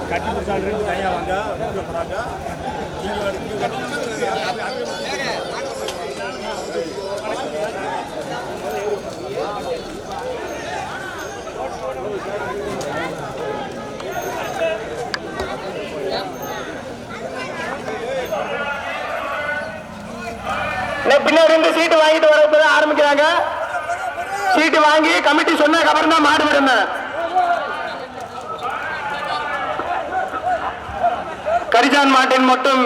கட்டி பிடிச்சாலும் தனியாக வாங்க போகிறாங்க. பின்னாடி இருந்து சீட்டு வாங்கிட்டு வர ஆரம்பிக்கிறாங்க. சீட்டு வாங்கி கமிட்டி சொன்ன அப்புறம் தான் மாடு விடுங்க. கரிஜான் மாட்டின் மட்டும்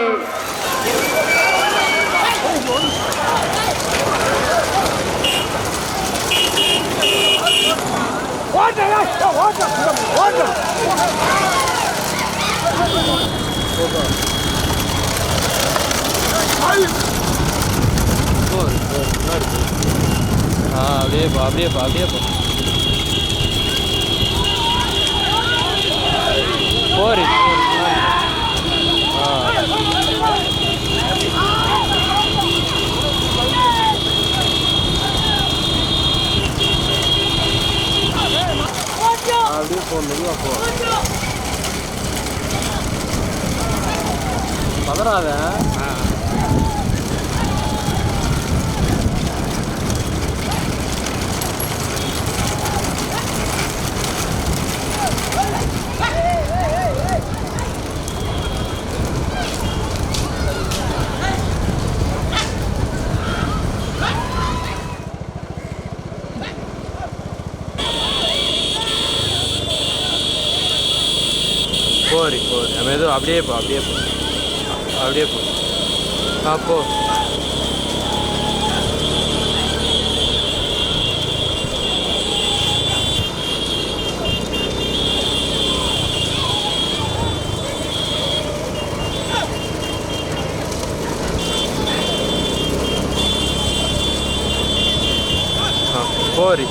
அப்படியே போ அப்படியே போ அப்படியே போ போரி அப்படியே போடணும். அப்போ பதறாத. போரி போரி நம்ம எதுவும் அப்படியே போ அப்படியே போ அப்படியே போ. போ போரி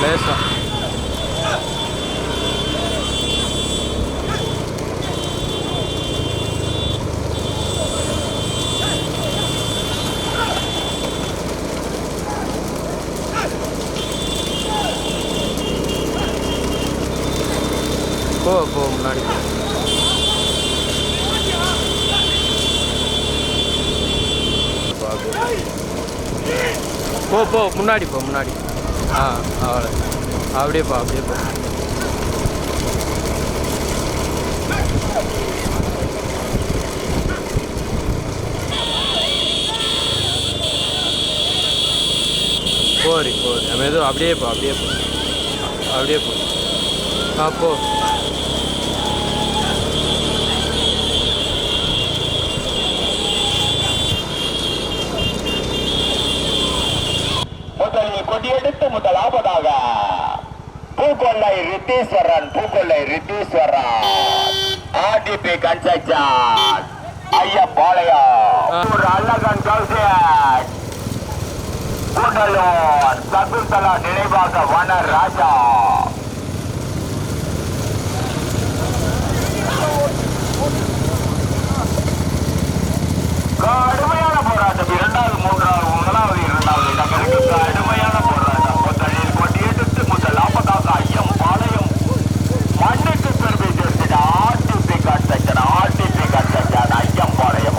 லேசா. போ போ முன்னாடி போ போ முன்னாடி போ முன்னாடி. அவ்வளோ அப்படியே போ அப்படியே போ. போரி போரி நம்ம எதுவும் அப்படியே போ அப்படியே போ அப்படியே போ. போ முதலில் கொடியெடுத்து முதலாவதாக பூக்கொள்ளை ரித்தீஸ்வரன் ஆர்டிபி கன்ஸ்ட்ரக்ஷன் ஐயப்பாளையம் அழகன் கௌசியன் கூடலூர் சகுந்தலா நினைவாக வன ராஜா கடுமையான போராட்டம். இரண்டாவது முதலாவது இரண்டாவது இடங்களுக்கு கடுமையான போராட்டம். முதலில் கொடியெடுத்து முதலாவதாக ஐயம்பாளையம் மண்ணுக்கு பெருமை சேர்த்திட ஆர்டிபி கன்ஸ்ட்ரக்ஷன் ஐயம்பாளையம்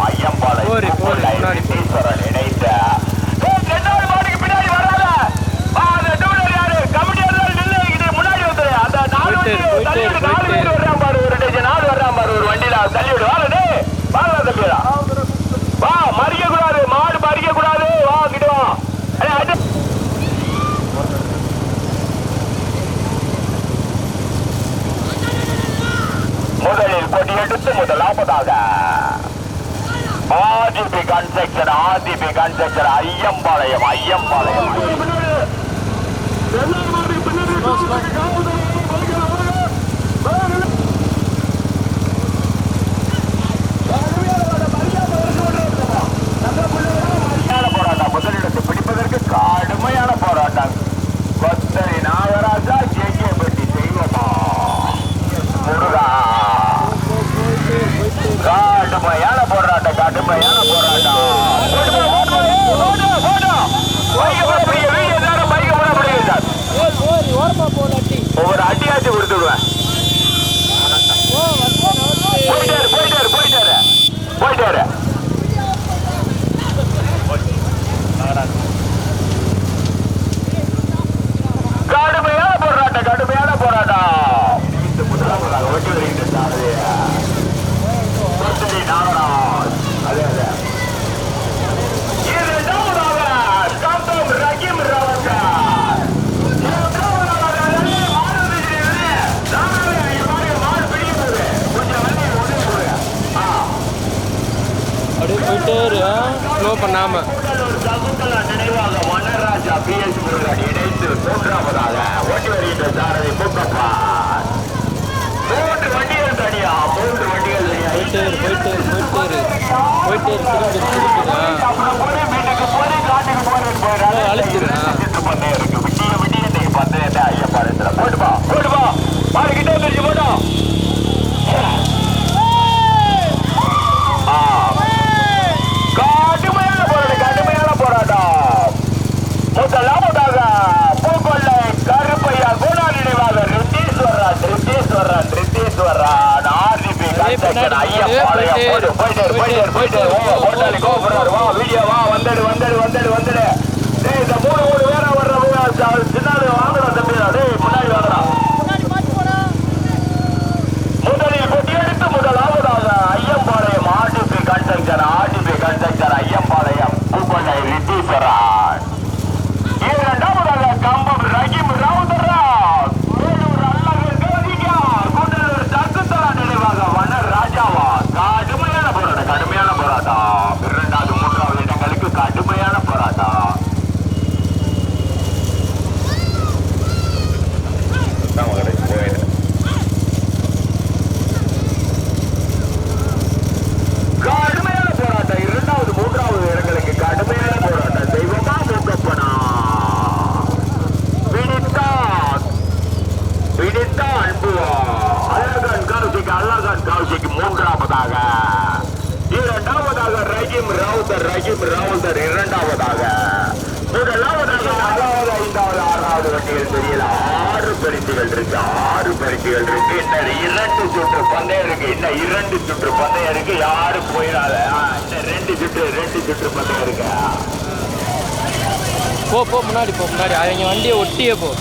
ஈஸ்வரன் இணைந்த இரண்டாவது மாடிக்கு பின்னாடி வராத முன்னாடி வந்து அந்த 4 வண்டி வர்றான் பாரு. ஒரு டஜன் 4 வர்றான் பாரு. ஒரு வண்டியில தள்ளி விடு. வாழ தம்பியா வா. மறிக்க கூடாது, மாடு மறிக்க கூடாது. வா கிட்ட வா. முதலில் கொடியெடுத்து முதலாவதாக ஆர்டிபி கன்ஸ்ட்ரக்ஷன் ஐயம்பாளையம் போராட்டம். முதலிடத்தை பிடிப்பதற்கு கடுமையான போராட்டம். கொத்தரி நாகராஜா ஜேகேபட்டி தெய்வமா முருகா. கடுமையான போராட்டம். பைக்க போட முடியும் சார். ஸ்லோ பண்ணாம சகுந்தலா நினைவாக வனராஜா பிஎஸ் முருகன் இணைந்து மூன்றாவதாக ஓட்டி வருகின்ற சாரதி மூக்கப்பா. 3 வண்டிகள் தனியா, 3 வண்டிகள் தனியா. போயிட்டே வீட்டுக்கு போய் காட்டுக்கு போறேன்னு போயிடாது. பண்ணே இருக்கு. விட்டிய நீங்க பந்தயத்தை ஐயப்பா போட்டுப்பா மாறிக்கிட்டே பிரிச்சு போட்டோம். கடுமையான போராட்டம். முதலாவதாக பூக்கொள்ளை கருப்பையா குணா நினைவாக ரித்தீஸ்வரன் ஆர்டிபி ஐயப்பாளையம் போயிட்டு ஹோட்டலுக்கு கூப்பிடுறாரு. வா வீடியோ வா வந்துடு இந்த 3 பேரா வர்ற சின்னாடு வாங்குறோம் தம்பி. முன்னாடி வாங்குறான். முதலில் கொட்டியெடுத்து முதலாவதாக ஐயப்பாளையம் ஆர்டிபி கன்ஸ்ட்ரக்ஷன் ஐயப்பாளையம் பூக்கொண்டை ரித்தீஸ்வரன். இரண்டாவதாக கம்பம் ரஹீம் ராவுதராஜ் வேலூர் அல்லகர் கௌதிகா கூடலூர் சகுந்தலா நினைவாக வனர் ராஜாவா. கடுமையான போராட்டம். 2வது 3வது இடங்களுக்கு கடுமையான போராட்டம். மூன்றாவதாக இரண்டாவதாக ரஹீம் ராவுதர் இரண்டாவதாக முதலாவதாக 4வது 5வது 6வது வண்டிகள் தெரியல. 6 பரிசுகள் இருக்கு. இன்னும் 2 சுற்று பந்தயம் இருக்கு. யாரும் போயிடாத. இன்னும் 2 சுற்று பந்தயம் இருக்கு. போ முன்னாடி அவங்க வண்டியை ஒட்டியே போ.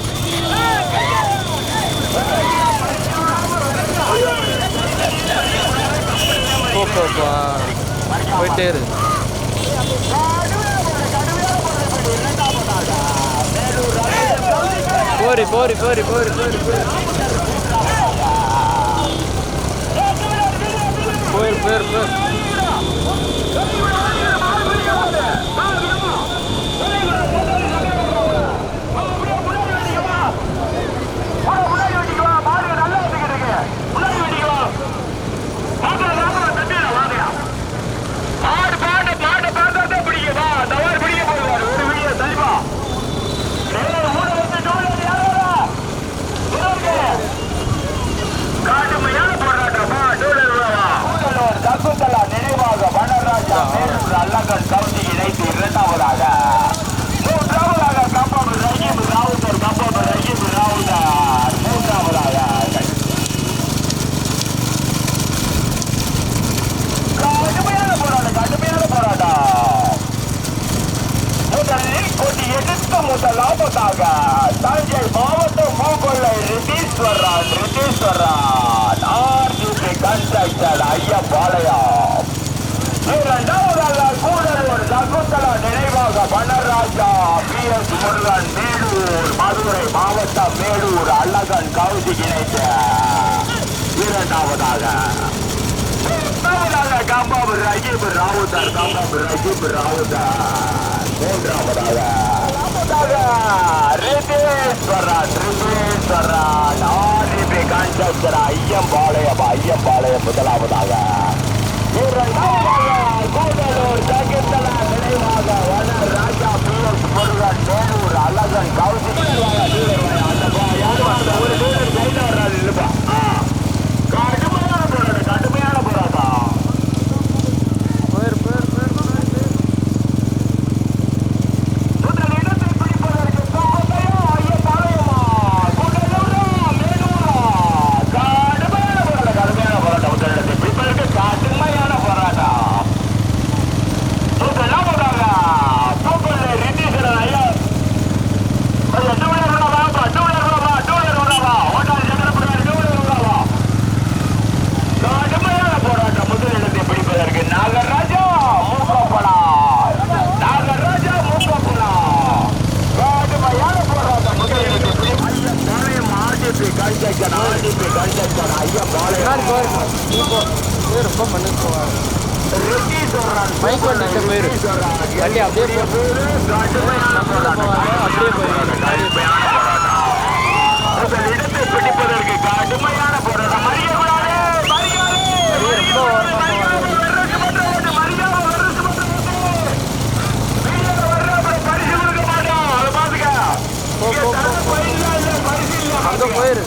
போயிட்டே இரு. போரி சகுந்தலா நினைவாக வனராஜா வேலூர் அல்லகன் கவுண்டி இணைத்து இரண்டாவதாக. மூன்றாவதாக கம்பம் ரஹீம் ராவுதர் மூன்றாவதாக. கடுமையான போராட்டம். முதலில் கொடி எடுத்த முதலாவதாக தஞ்சை மாவட்டம் பூக்கொள்ளை ரித்தீஸ்வரன் ஆர்டிபி கன்ஸ்ட்ரக்ஷன் ஐயப்பாளையம். இரண்டாவதாக கூடலூர் சகுந்தலா நினைவாக வனராஜா பிஎஸ் முருகன் மேலூர் மதுரை மாவட்டம் மேலூர் அல்லகன் கவுசி இணைத்த இரண்டாவதாக. கம்பம் ரஹீம் ராவுதர் மூன்றாவதாக ரித்தீஸ்வரன் ஆர்டிபி கன்ஸ்ட்ரக்ஷன் ஐயம்பாளையம் முதலாவதாக. இரண்டாவதாக கூடலூர் சகுந்தலா நினைவாக வனர் ராஜா பிஎஸ் முருகன் மேலூர் அல்லகன் கவுசி. ஒரு வீரர் கையில் வர்றாரு இல்லப்பா. கடுமையான போராட்டம். முதலிடத்தை பிடிப்பதற்கு ஐயப்பாளையமா கூடலூரா மேலூரா. கடுமையான போராட்டம். முதலிடத்தை பிடிப்பதற்கு கடுமையான போராட்டம். முதலாவதாக பூக்கொள்ளை ரித்தீஸ்வரன் ஐயா. கடுமையான போராட்டம். முதலிடத்தை பிடிப்பதற்கு நாகராஜா மூக்கப்படா. கடுமையான போராட்டம். முதலிடத்தை பிடிப்பாளையம் RTB construction Ayyapalayam Ritheeswaran bike வந்துட்டு போயிரு வண்டி அப்படியே அப்படியே போயிரு இடத்தை பிடிப்பதற்கு கடுமையான போராட்டம். அங்க போயிரு